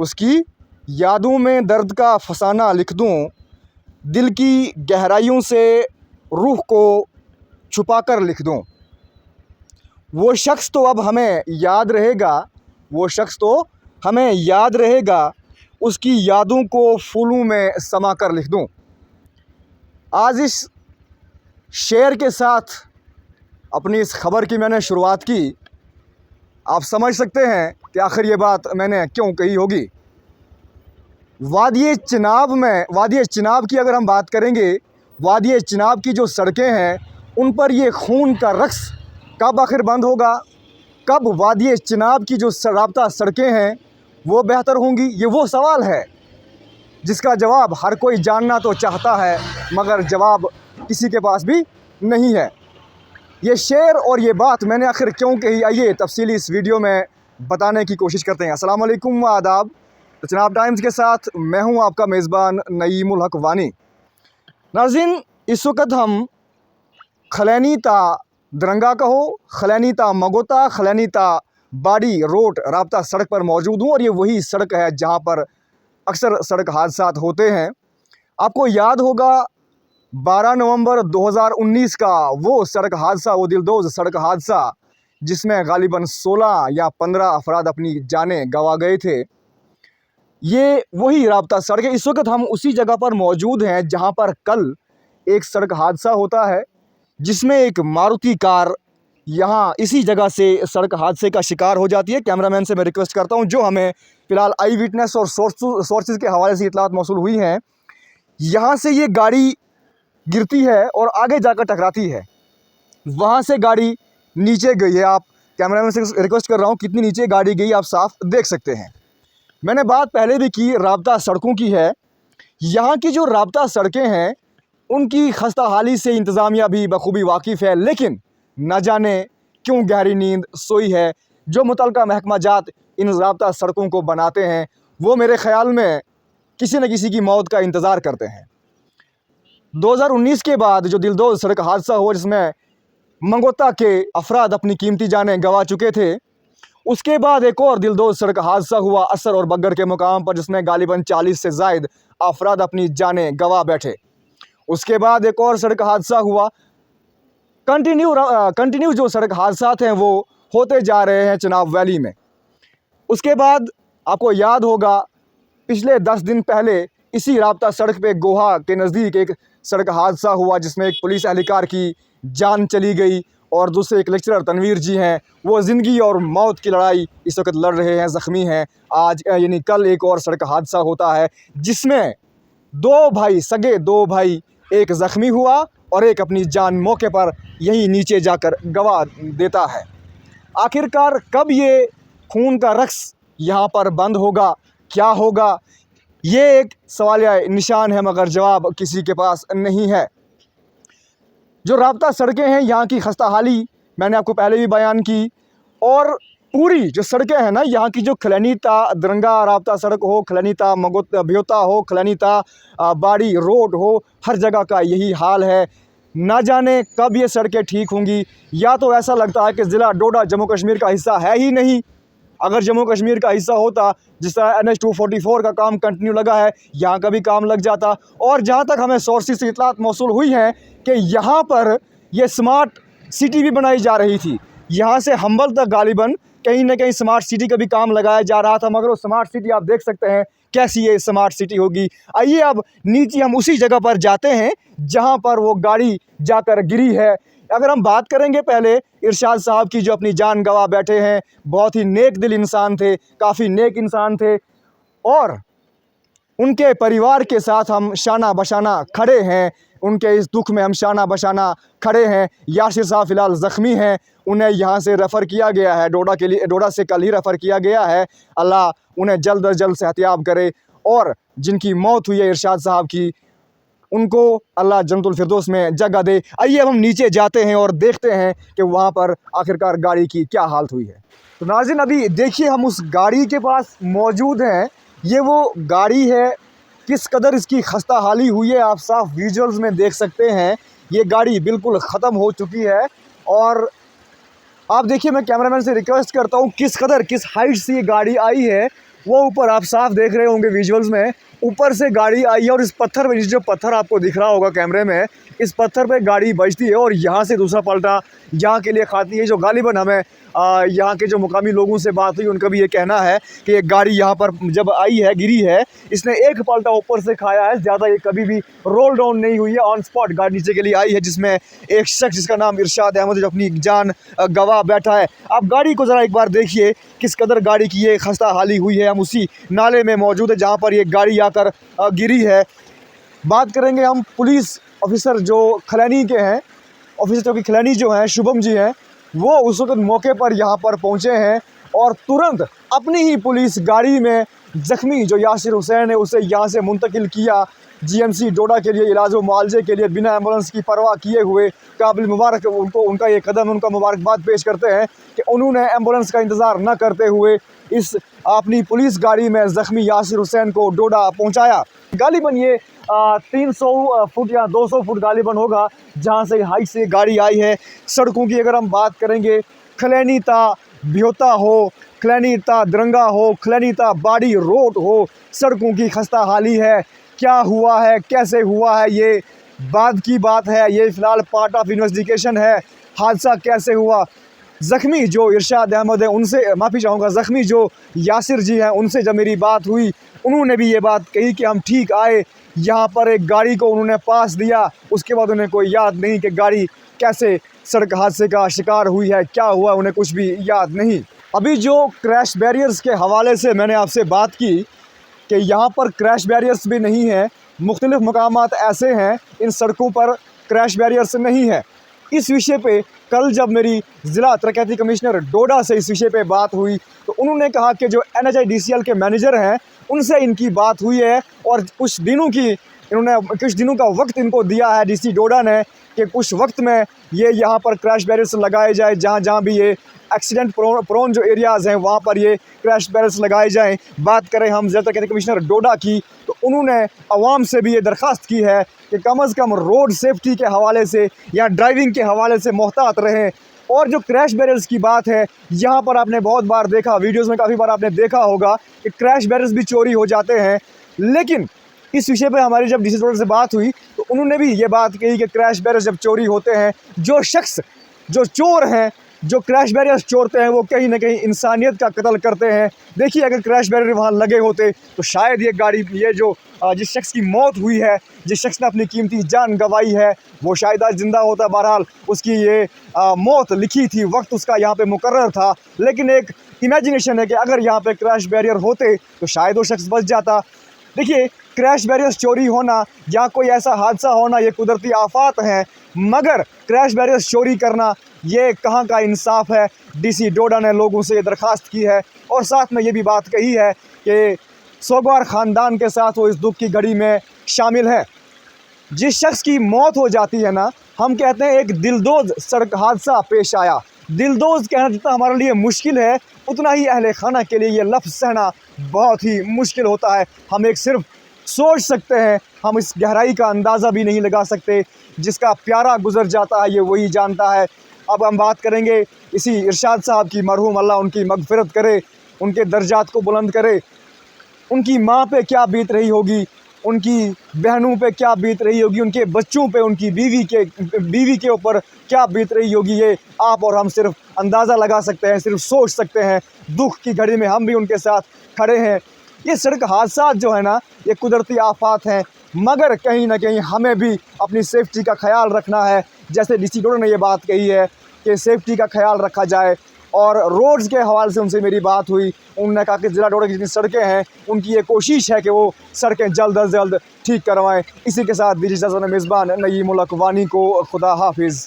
उसकी यादों में दर्द का फसाना लिख दूं, दिल की गहराइयों से रूह को छुपा कर लिख दूं। वो शख्स तो अब हमें याद रहेगा, वो शख्स तो हमें याद रहेगा, उसकी यादों को फूलों में समा कर लिख दूं। आज इस शेर के साथ अपनी इस खबर की मैंने शुरुआत की। आप समझ सकते हैं कि आखिर ये बात मैंने क्यों कही होगी। वादिये चिनाब की अगर हम बात करेंगे, वादिये चिनाब की जो सड़कें हैं उन पर ये खून का रक्स कब आखिर बंद होगा, कब वादिये चिनाब की जो राब्ता सड़कें हैं वो बेहतर होंगी, ये वो सवाल है जिसका जवाब हर कोई जानना तो चाहता है मगर जवाब किसी के पास भी नहीं है। ये शेर और ये बात मैंने आखिर क्यों कही, आइए तफसीली इस वीडियो में बताने की कोशिश करते हैं। अस्सलाम वालेकुम व आदाब। चिनाब टाइम्स के साथ मैं हूं आपका मेज़बान नईमुल हक वानी। नाज़रीन, इस वक्त हम खलैनी ता दरंगा कहो, खलैनी ता मगोता, खलैनी ता बाड़ी रोड राब्ता सड़क पर मौजूद हूँ और ये वही सड़क है जहाँ पर अक्सर सड़क हादसात होते हैं। आपको याद होगा 12 नवंबर 2019 का वो सड़क हादसा, वो दिलदोज़ सड़क हादसा जिसमें गालिबन 16 या 15 अफराद अपनी जानें गंवा गए थे। ये वही राब्ता सड़क है। इस वक्त हम उसी जगह पर मौजूद हैं जहां पर कल एक सड़क हादसा होता है जिसमें एक मारुति कार यहाँ इसी जगह से सड़क हादसे का शिकार हो जाती है। कैमरामैन से मैं रिक्वेस्ट करता हूं, जो हमें फ़िलहाल आई विटनेस और सोर्सेज के हवाले से इतलात मौसूल हुई हैं, यहाँ से ये गाड़ी गिरती है और आगे जाकर टकराती है। वहाँ से गाड़ी नीचे गई है। आप कैमरामैन से रिक्वेस्ट कर रहा हूँ, कितनी नीचे गाड़ी गई आप साफ देख सकते हैं। मैंने बात पहले भी की, राब्ता सड़कों की है। यहाँ की जो राब्ता सड़कें हैं उनकी खस्ता हाली से इंतज़ामिया भी बखूबी वाकिफ़ है, लेकिन न जाने क्यों गहरी नींद सोई है। जो मुतल्लिका महकमा जात इन राब्ता सड़कों को बनाते हैं वो मेरे ख़्याल में किसी न किसी की मौत का इंतज़ार करते हैं। 2019 के बाद जो दिलदोज़ सड़क हादसा हुआ जिसमें मंगोता के अफराद अपनी कीमती जानें गंवा चुके थे, उसके बाद एक और दिलदोज़ सड़क हादसा हुआ असर और बग्गर के मुकाम पर जिसमें गालिबन 40 से ज़ायद अफराद अपनी जानें गंवा बैठे। उसके बाद एक और सड़क हादसा हुआ। कंटिन्यू जो सड़क हादसात हैं वो होते जा रहे हैं चिनाब वैली में। उसके बाद आपको याद होगा पिछले 10 दिन पहले इसी राब्ता सड़क पे गोहा के नज़दीक एक सड़क हादसा हुआ जिसमें एक पुलिस एहलकार की जान चली गई और दूसरे एक लेक्चरर तनवीर जी हैं, वो ज़िंदगी और मौत की लड़ाई इस वक्त लड़ रहे हैं, ज़ख्मी हैं। आज यानी कल एक और सड़क हादसा होता है जिसमें सगे दो भाई, एक ज़ख्मी हुआ और एक अपनी जान मौके पर यहीं नीचे जाकर गंवा देता है। आखिरकार कब ये खून का रक्स यहाँ पर बंद होगा, क्या होगा, ये एक सवालिया निशान है मगर जवाब किसी के पास नहीं है। जो राब्ता सड़कें हैं यहाँ की खस्ता हाली मैंने आपको पहले भी बयान की, और पूरी जो सड़कें हैं ना यहाँ की, जो खलैनी ता दरंगा राब्ता सड़क हो, खलैनी ता भ्योता हो, खलैनी ता बाड़ी रोड हो, हर जगह का यही हाल है। ना जाने कब ये सड़कें ठीक होंगी। या तो ऐसा लगता है कि ज़िला डोडा जम्मू कश्मीर का हिस्सा है ही नहीं। अगर जम्मू कश्मीर का हिस्सा होता, जिस तरह NH 244 का काम कंटिन्यू लगा है, यहाँ का भी काम लग जाता। और जहाँ तक हमें सोर्सेज से इतलात मौसूल हुई हैं कि यहाँ पर यह स्मार्ट सिटी भी बनाई जा रही थी। यहाँ से हम्बल तक गालिबन कहीं ना कहीं स्मार्ट सिटी का भी काम लगाया जा रहा था, मगर वो स्मार्ट सिटी आप देख सकते हैं कैसी ये स्मार्ट सिटी होगी। आइए अब नीचे हम उसी जगह पर जाते हैं जहाँ पर वो गाड़ी जाकर गिरी है। अगर हम बात करेंगे पहले इरशाद साहब की, जो अपनी जान गंवा बैठे हैं, बहुत ही नेक दिल इंसान थे, काफ़ी नेक इंसान थे, और उनके परिवार के साथ हम शाना बशाना खड़े हैं। उनके इस दुख में हम शाना बशाना खड़े हैं। यासिर साहब फ़िलहाल ज़ख्मी हैं, उन्हें यहाँ से रेफ़र किया गया है डोडा के लिए, डोडा से कल ही रेफ़र किया गया है। अल्लाह उन्हें जल्द अज जल्द सेहतियाब करे, और जिनकी मौत हुई है इरशाद साहब की, उनको अल्लाह जन्नतुल फिरदौस में जगह दे। आइए अब हम नीचे जाते हैं और देखते हैं कि वहाँ पर आखिरकार गाड़ी की क्या हालत हुई है। तो नाज़रीन, अभी देखिए हम उस गाड़ी के पास मौजूद हैं। ये वो गाड़ी है, किस कदर इसकी खस्ता हाली हुई है आप साफ विजुअल्स में देख सकते हैं। ये गाड़ी बिल्कुल ख़त्म हो चुकी है और आप देखिए, मैं कैमरामैन से रिक्वेस्ट करता हूँ किस हाइट से ये गाड़ी आई है वो ऊपर आप साफ देख रहे होंगे विजुअल्स में, ऊपर से गाड़ी आई है और इस पत्थर पे, जो पत्थर आपको दिख रहा होगा कैमरे में, इस पत्थर पे गाड़ी बजती है और यहाँ से दूसरा पलटा यहाँ के लिए खाती है। जो गालिबन हमें यहाँ के जो मुकामी लोगों से बात हुई, उनका भी ये कहना है कि एक गाड़ी यहाँ पर जब आई है, गिरी है, इसने एक पलटा ऊपर से खाया है, ज़्यादा ये कभी भी रोल डाउन नहीं हुई है। ऑन स्पॉट गाड़ी नीचे के लिए आई है, जिसमें एक शख्स जिसका नाम इरशाद अहमद जो अपनी जान गवा बैठा है। आप गाड़ी को ज़रा एक बार देखिए किस कदर गाड़ी की ये खस्ता हाली हुई है। हम उसी नाले में मौजूद है जहाँ पर ये गाड़ी आकर गिरी है। बात करेंगे हम पुलिस ऑफिसर जो खलैनी के हैं, ऑफिसर चौकी खलैनी जो हैं, शुभम जी हैं, वो उस वक्त मौके पर यहाँ पर पहुँचे हैं और तुरंत अपनी ही पुलिस गाड़ी में ज़ख्मी जो यासिर हुसैन है उसे यहाँ से मुंतकिल किया जीएमसी डोडा के लिए इलाज व मुआवजे के लिए, बिना एम्बुलेंस की परवाह किए हुए। काबिल मुबारक उनको, उनका ये कदम, उनका मुबारकबाद पेश करते हैं कि उन्होंने एम्बुलेंस का इंतज़ार न करते हुए इस अपनी पुलिस गाड़ी में ज़ख्मी यासिर हुसैन को डोडा पहुँचाया। गालिबन ये 300 फुट या 200 फुट गालिबन होगा जहाँ से हाइट से गाड़ी आई है। सड़कों की अगर हम बात करेंगे, खलैनी ता ब्योता हो, खलैनी ता दरंगा हो, खलैनी ता बाड़ी रोड हो, सड़कों की खस्ता हाली है। क्या हुआ है, कैसे हुआ है, ये बाद की बात है। ये फ़िलहाल पार्ट ऑफ इन्वेस्टिगेशन है। हादसा कैसे हुआ, ज़ख्मी जो इरशाद अहमद है उनसे माफ़ी चाहूँगा, ज़ख्मी जो यासिर जी हैं उनसे जब मेरी बात हुई, उन्होंने भी ये बात कही कि हम ठीक आए, यहाँ पर एक गाड़ी को उन्होंने पास दिया, उसके बाद उन्हें कोई याद नहीं कि गाड़ी कैसे सड़क हादसे का शिकार हुई है, क्या हुआ, उन्हें कुछ भी याद नहीं। अभी जो क्रैश बैरियर्स के हवाले से मैंने आपसे बात की कि यहाँ पर क्रैश बैरियर्स भी नहीं है, मुख्तलिफ़ मकामात ऐसे हैं इन सड़कों पर क्रैश बैरियर्स नहीं है। इस विषय पे कल जब मेरी ज़िला तरक्याती कमिश्नर डोडा से इस विषय पे बात हुई तो उन्होंने कहा कि जो NHIDCL के मैनेजर हैं उनसे इनकी बात हुई है और कुछ दिनों का वक्त इनको दिया है DC डोडा ने कि कुछ वक्त में ये यहाँ पर क्रैश बैरियर्स लगाए जाए, जहाँ भी ये एक्सीडेंट प्रोन जो एरियाज़ हैं वहाँ पर ये क्रैश बैरियर्स लगाए जाएं। बात करें हम ज़िला तरक्याती कमिश्नर डोडा की तो उन्होंने आवाम से भी ये दरख्वास्त की है कि कम अज़ कम रोड सेफ्टी के हवाले से या ड्राइविंग के हवाले से मोहतात रहें। और जो क्रैश बैरियर्स की बात है, यहाँ पर आपने बहुत बार देखा, वीडियोस में काफ़ी बार आपने देखा होगा कि क्रैश बैरियर्स भी चोरी हो जाते हैं। लेकिन इस विषय पे हमारी जब DC डोडा से बात हुई तो उन्होंने भी ये बात कही कि क्रैश बैरियर्स जब चोरी होते हैं, जो शख्स जो चोर हैं, जो क्रैश बैरियर्स चोरते हैं, वो कहीं ना कहीं इंसानियत का कत्ल करते हैं। देखिए अगर क्रैश बैरियर वहाँ लगे होते तो शायद ये गाड़ी, ये जो जिस शख्स की मौत हुई है, जिस शख्स ने अपनी कीमती जान गंवाई है, वो शायद आज जिंदा होता। बहरहाल उसकी ये मौत लिखी थी, वक्त उसका यहाँ पे मुकर्रर था, लेकिन एक इमेजिनेशन है कि अगर यहाँ पे क्रैश बैरियर होते तो शायद वो शख्स बच जाता। देखिए क्रैश बैरियर्स चोरी होना या कोई ऐसा हादसा होना ये कुदरती आफात हैं, मगर क्रैश बैरियर्स चोरी करना ये कहाँ का इंसाफ है। DC डोडा ने लोगों से ये दरख्वास्त की है और साथ में ये भी बात कही है कि सोगवार ख़ानदान के साथ वो इस दुख की घड़ी में शामिल है। जिस शख्स की मौत हो जाती है ना, हम कहते हैं एक दिलदोज़ सड़क हादसा पेश आया। दिलदोज़ कहना जितना हमारे लिए मुश्किल है, उतना ही अहले खाना के लिए ये लफ्ज़ सहना बहुत ही मुश्किल होता है। हम एक सिर्फ सोच सकते हैं, हम इस गहराई का अंदाज़ा भी नहीं लगा सकते। जिसका प्यारा गुजर जाता है ये वही जानता है। अब हम बात करेंगे इसी इरशाद साहब की, मरहूम अल्लाह उनकी मगफिरत करे, उनके दर्जात को बुलंद करे। उनकी माँ पे क्या बीत रही होगी, उनकी बहनों पे क्या बीत रही होगी, उनके बच्चों पे, उनकी बीवी के ऊपर क्या बीत रही होगी, ये आप और हम सिर्फ अंदाज़ा लगा सकते हैं, सिर्फ सोच सकते हैं। दुख की घड़ी में हम भी उनके साथ खड़े हैं। ये सड़क हादसा जो है ना, ये कुदरती आफात हैं, मगर कहीं ना कहीं हमें भी अपनी सेफ्टी का ख्याल रखना है। जैसे DC डोडा ने ये बात कही है कि सेफ्टी का ख्याल रखा जाए, और रोड्स के हवाले से उनसे मेरी बात हुई। उन्होंने कहा कि ज़िला डोडा की जितनी सड़कें हैं उनकी ये कोशिश है कि वो सड़कें जल्द अज जल्द ठीक करवाएं। इसी के साथ दीजिए इजाज़त, मेज़बान नईमुल अक़वानी को खुदा हाफिज़।